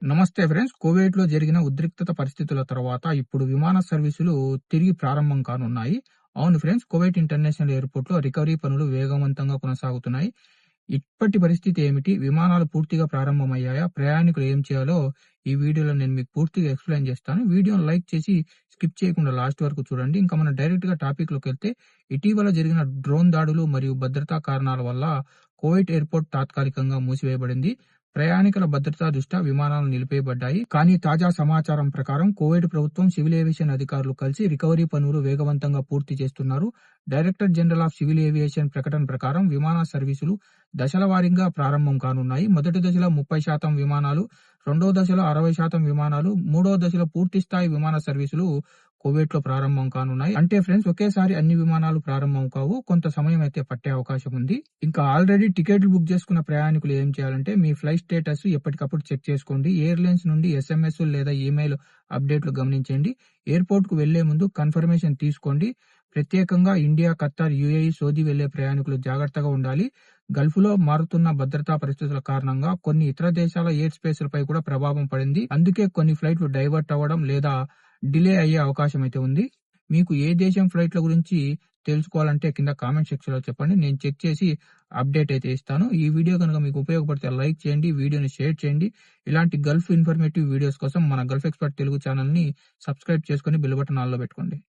నమస్తే ఫ్రెండ్స్. కువైట్‌లో జరిగిన ఉద్రిక్తత పరిస్థితుల తర్వాత ఇప్పుడు విమాన సర్వీసులు తిరిగి ప్రారంభం కానున్నాయి. అవును ఫ్రెండ్స్, కువైట్ ఇంటర్నేషనల్ ఎయిర్‌పోర్ట్‌లో రికవరీ పనులు వేగవంతంగా కొనసాగుతున్నాయి. ఇప్పటి పరిస్థితి ఏమిటి? విమానాలు పూర్తిగా ప్రారంభమయ్యాయా? ప్రయాణికులు ఏం చేయాలో ఈ వీడియోలో నేను మీకు పూర్తిగా ఎక్స్‌ప్లెయిన్ చేస్తాను. వీడియోని లైక్ చేసి స్కిప్ చేయకుండా లాస్ట్ వరకు చూడండి. ఇంకా మనం డైరెక్ట్‌గా టాపిక్‌లోకెళ్తే, ఇటీవల జరిగిన డ్రోన్ దాడులు మరియు భద్రతా కారణాల వల్ల కువైట్ ఎయిర్‌పోర్ట్ తాత్కాలికంగా మూసివేయబడింది. ప్రయాణికుల భద్రతా దృష్ట్యా విమానాలు నిలిపివేయబడ్డాయి. కానీ తాజా సమాచారం ప్రకారం కువైట్ ప్రభుత్వం, సివిల్ ఏవియేషన్ అధికారులు కలిసి రికవరీ పనులు వేగవంతంగా పూర్తి చేస్తున్నారు. Director general of civil aviation ప్రకటన ప్రకారం విమాన సర్వీసులు దశల వారీగా ప్రారంభం కానున్నాయి. మొదటి దశలో 30% విమానాలు, రెండో దశలో 60% విమానాలు, మూడో దశలో పూర్తిస్థాయి విమాన సర్వీసులు కువైట్ లో ప్రారంభం కానున్నాయి. అంటే ఫ్రెండ్స్, ఒకేసారి అన్ని విమానాలు ప్రారంభం కావు, కొంత సమయం అయితే పట్టే అవకాశం ఉంది. ఇంకా ఆల్రెడీ టికెట్లు బుక్ చేసుకున్న ప్రయాణికులు ఏం చేయాలంటే, మీ ఫ్లైట్ స్టేటస్ ఎప్పటికప్పుడు చెక్ చేసుకోండి. ఎయిర్లైన్స్ నుండి SMS లేదా ఈమెయిల్ అప్డేట్లు గమనించండి. ఎయిర్పోర్ట్ కు వెళ్లే ముందు కన్ఫర్మేషన్ తీసుకోండి. ప్రత్యేకంగా ఇండియా, ఖత్తర్, UAE, సౌదీ వెళ్లే ప్రయాణికులు జాగ్రత్తగా ఉండాలి. గల్ఫ్లో మారుతున్న భద్రతా పరిస్థితుల కారణంగా కొన్ని ఇతర దేశాల ఎయిర్ స్పేస్లపై కూడా ప్రభావం పడింది. అందుకే కొన్ని ఫ్లైట్లు డైవర్ట్ అవ్వడం లేదా డిలే అయ్యే అవకాశం అయితే ఉంది. మీకు ఏ దేశం ఫ్లైట్ల గురించి తెలుసుకోవాలంటే కింద కామెంట్ సెక్షన్ లో చెప్పండి. నేను చెక్ చేసి అప్డేట్ అయితే ఇస్తాను. ఈ వీడియో కనుక మీకు ఉపయోగపడితే లైక్ చేయండి, వీడియోని షేర్ చేయండి. ఇలాంటి గల్ఫ్ ఇన్ఫర్మేటివ్ వీడియోస్ కోసం మన గల్ఫ్ ఎక్స్పర్ట్ తెలుగు ఛానల్ ని సబ్స్క్రైబ్ చేసుకుని బెల్ బటన్ ఆన్ లో పెట్టుకోండి.